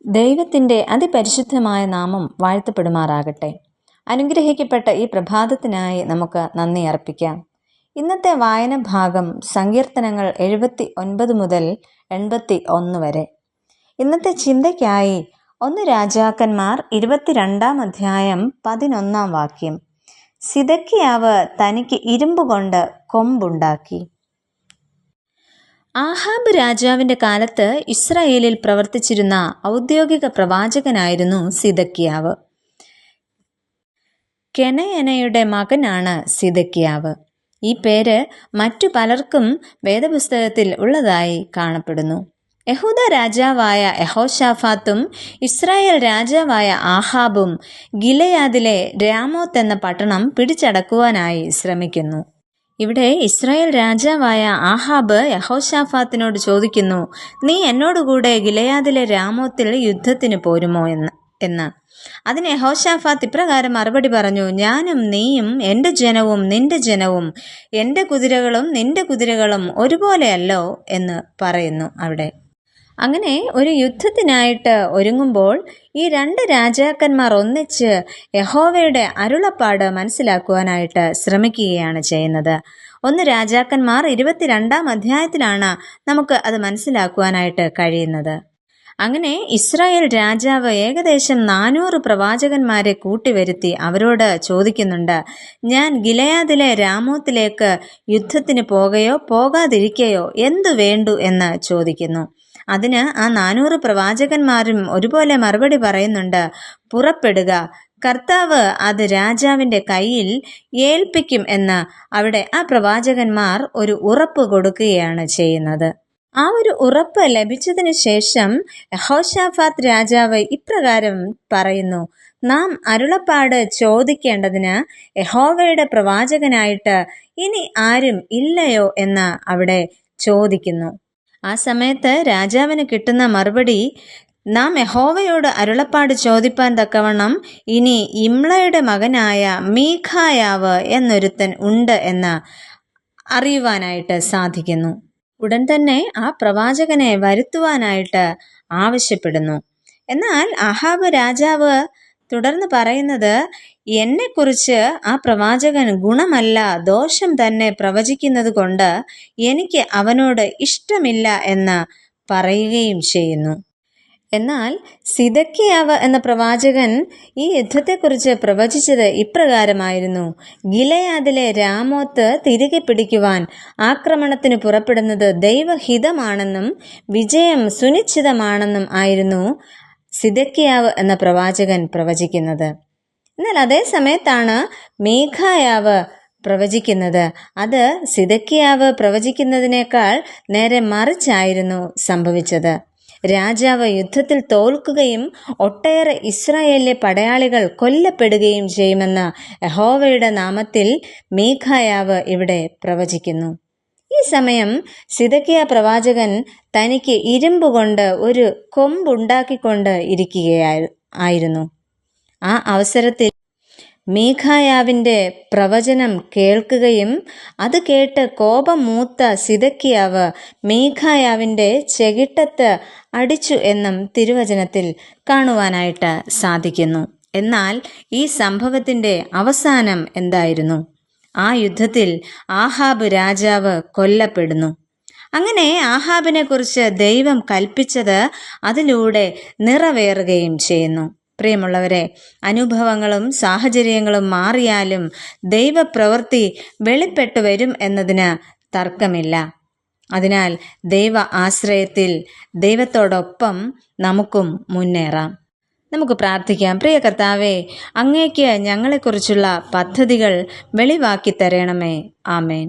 ദൈവത്തിൻ്റെ അതിപരിശുദ്ധമായ നാമം വാഴ്ത്തപ്പെടുമാറാകട്ടെ. അനുഗ്രഹിക്കപ്പെട്ട ഈ പ്രഭാതത്തിനായി നമുക്ക് നന്ദി അർപ്പിക്കാം. ഇന്നത്തെ വായന ഭാഗം സങ്കീർത്തനങ്ങൾ 79 മുതൽ 81 വരെ. ഇന്നത്തെ ചിന്തയ്ക്കായി 1 രാജാക്കന്മാർ 22 അധ്യായം 11 വാക്യം. സിദക്കിയാവ് തനിക്ക് ഇരുമ്പുകൊണ്ട് കൊമ്പുണ്ടാക്കി. ആഹാബ് രാജാവിൻ്റെ കാലത്ത് ഇസ്രായേലിൽ പ്രവർത്തിച്ചിരുന്ന ഔദ്യോഗിക പ്രവാചകനായിരുന്നു സിദക്കിയാവ്. കെനയനയുടെ മകനാണ് സിദക്കിയാവ്. ഈ പേര് മറ്റു പലർക്കും വേദപുസ്തകത്തിൽ ഉള്ളതായി കാണപ്പെടുന്നു. യഹൂദ രാജാവായ യഹോശാഫാത്തും ഇസ്രായേൽ രാജാവായ ആഹാബും ഗിലെയാദിലെ രാമോത്ത് എന്ന പട്ടണം പിടിച്ചടക്കുവാനായി ശ്രമിക്കുന്നു. ഇവിടെ ഇസ്രായേൽ രാജാവായ ആഹാബ് യഹോശാഫാത്തിനോട് ചോദിക്കുന്നു, നീ എന്നോടുകൂടെ ഗിലെയാദിലെ രാമോത്തിൽ യുദ്ധത്തിന് പോരുമോ എന്ന്. അതിന് യഹോശാഫാത്ത് ഇപ്രകാരം മറുപടി പറഞ്ഞു, ഞാനും നീയും എൻ്റെ ജനവും നിന്റെ ജനവും എൻ്റെ കുതിരകളും നിന്റെ കുതിരകളും ഒരുപോലെയല്ലോ എന്ന് പറയുന്നു അവിടെ. അങ്ങനെ ഒരു യുദ്ധത്തിനായിട്ട് ഒരുങ്ങുമ്പോൾ ഈ 2 രാജാക്കന്മാർ ഒന്നിച്ച് യഹോവയുടെ അരുളപ്പാട് മനസ്സിലാക്കുവാനായിട്ട് ശ്രമിക്കുകയാണ് ചെയ്യുന്നത്. 1 രാജാക്കന്മാർ 22 അധ്യായത്തിലാണ് നമുക്ക് അത് മനസ്സിലാക്കുവാനായിട്ട് കഴിയുന്നത്. അങ്ങനെ ഇസ്രായേൽ രാജാവ് ഏകദേശം 400 പ്രവാചകന്മാരെ കൂട്ടിവരുത്തി അവരോട് ചോദിക്കുന്നുണ്ട്, ഞാൻ ഗിലെയാദിലെ രാമോത്തിലേക്ക് യുദ്ധത്തിന് പോകയോ പോകാതിരിക്കയോ എന്തു വേണ്ടു എന്ന് ചോദിക്കുന്നു. അതിന് ആ 400 പ്രവാചകന്മാരും ഒരുപോലെ മറുപടി പറയുന്നുണ്ട്, പുറപ്പെടുക, കർത്താവ് അത് രാജാവിൻ്റെ കയ്യിൽ ഏൽപ്പിക്കും എന്ന് അവിടെ ആ പ്രവാചകന്മാർ ഒരു ഉറപ്പ് കൊടുക്കുകയാണ് ചെയ്യുന്നത്. ആ ഒരു ഉറപ്പ് ലഭിച്ചതിന് ശേഷം യഹോശാഫാത്ത് രാജാവ് ഇപ്രകാരം പറയുന്നു, നാം അരുളപ്പാട് ചോദിക്കേണ്ടതിന് യഹോവയുടെ പ്രവാചകനായിട്ട് ഇനി ആരും ഇല്ലയോ എന്ന് അവിടെ ചോദിക്കുന്നു. ആ സമയത്ത് രാജാവിന് കിട്ടുന്ന മറുപടി, നാം യഹോവയോട് അരുളപ്പാട് ചോദിപ്പാൻ തക്കവണ്ണം ഇനി ഇമ്ലയുടെ മകനായ മീഖായാവ് എന്നൊരുത്തൻ ഉണ്ട് എന്ന് അറിയുവാനായിട്ട് സാധിക്കുന്നു. ഉടൻ തന്നെ ആ പ്രവാചകനെ വരുത്തുവാനായിട്ട് ആവശ്യപ്പെടുന്നു. എന്നാൽ ആഹാബ് രാജാവ് തുടർന്ന് പറയുന്നത്, എന്നെക്കുറിച്ച് ആ പ്രവാചകൻ ഗുണമല്ല ദോഷം തന്നെ പ്രവചിക്കുന്നത് കൊണ്ട് എനിക്ക് അവനോട് ഇഷ്ടമില്ല എന്ന് പറയുകയും ചെയ്യുന്നു. എന്നാൽ സിദക്കിയാവ് എന്ന പ്രവാചകൻ ഈ യുദ്ധത്തെക്കുറിച്ച് പ്രവചിച്ചത് ഇപ്രകാരമായിരുന്നു, ഗിലെയാദിലെ രാമോത്ത് തിരികെ പിടിക്കുവാൻ ആക്രമണത്തിന് പുറപ്പെടുന്നത് ദൈവഹിതമാണെന്നും വിജയം സുനിശ്ചിതമാണെന്നും ആയിരുന്നു സിദക്കിയാവ് എന്ന പ്രവാചകൻ പ്രവചിക്കുന്നത്. എന്നാൽ അതേ സമയത്താണ് മീഖായാവ് പ്രവചിക്കുന്നത്. അത് സിദക്കിയാവ് പ്രവചിക്കുന്നതിനേക്കാൾ നേരെ മറിച്ചായിരുന്നു സംഭവിച്ചത്. രാജാവ് യുദ്ധത്തിൽ തോൽക്കുകയും ഒട്ടേറെ ഇസ്രായേലിലെ പടയാളികൾ കൊല്ലപ്പെടുകയും ചെയ്യുമെന്ന് യഹോവയുടെ നാമത്തിൽ മീഖായാവ് ഇവിടെ പ്രവചിക്കുന്നു. ഈ സമയം സിദക്കിയ പ്രവാചകൻ തനിക്ക് ഇരുമ്പുകൊണ്ട് ഒരു കൊമ്പുണ്ടാക്കിക്കൊണ്ട് ഇരിക്കുകയായിരുന്നു. ആ അവസരത്തിൽ മീഖായാവിൻ്റെ പ്രവചനം കേൾക്കുകയും അത് കേട്ട് കോപം മൂത്ത സിദക്കിയാവ് മീഖായാവിൻ്റെ ചെകിട്ടത്ത് അടിച്ചു എന്നും തിരുവചനത്തിൽ കാണുവാനായിട്ട് സാധിക്കുന്നു. എന്നാൽ ഈ സംഭവത്തിൻ്റെ അവസാനം എന്തായിരുന്നു? ആ യുദ്ധത്തിൽ ആഹാബ് രാജാവ് കൊല്ലപ്പെടുന്നു. അങ്ങനെ ആഹാബിനെ കുറിച്ച് ദൈവം കൽപ്പിച്ചത് അതിലൂടെ നിറവേറുകയും ചെയ്യുന്നു. പ്രിയമുള്ളവരെ, അനുഭവങ്ങളും സാഹചര്യങ്ങളും മാറിയാലും ദൈവപ്രവൃത്തി വെളിപ്പെട്ടു വരും എന്നതിന് തർക്കമില്ല. അതിനാൽ ദൈവ ആശ്രയത്തിൽ ദൈവത്തോടൊപ്പം നമുക്കും മുന്നേറാം. നമുക്ക് പ്രാർത്ഥിക്കാം. പ്രിയ കർത്താവേ, അങ്ങേക്ക് ഞങ്ങളെക്കുറിച്ചുള്ള പദ്ധതികൾ വെളിവാക്കി തരണമേ. ആമേൻ.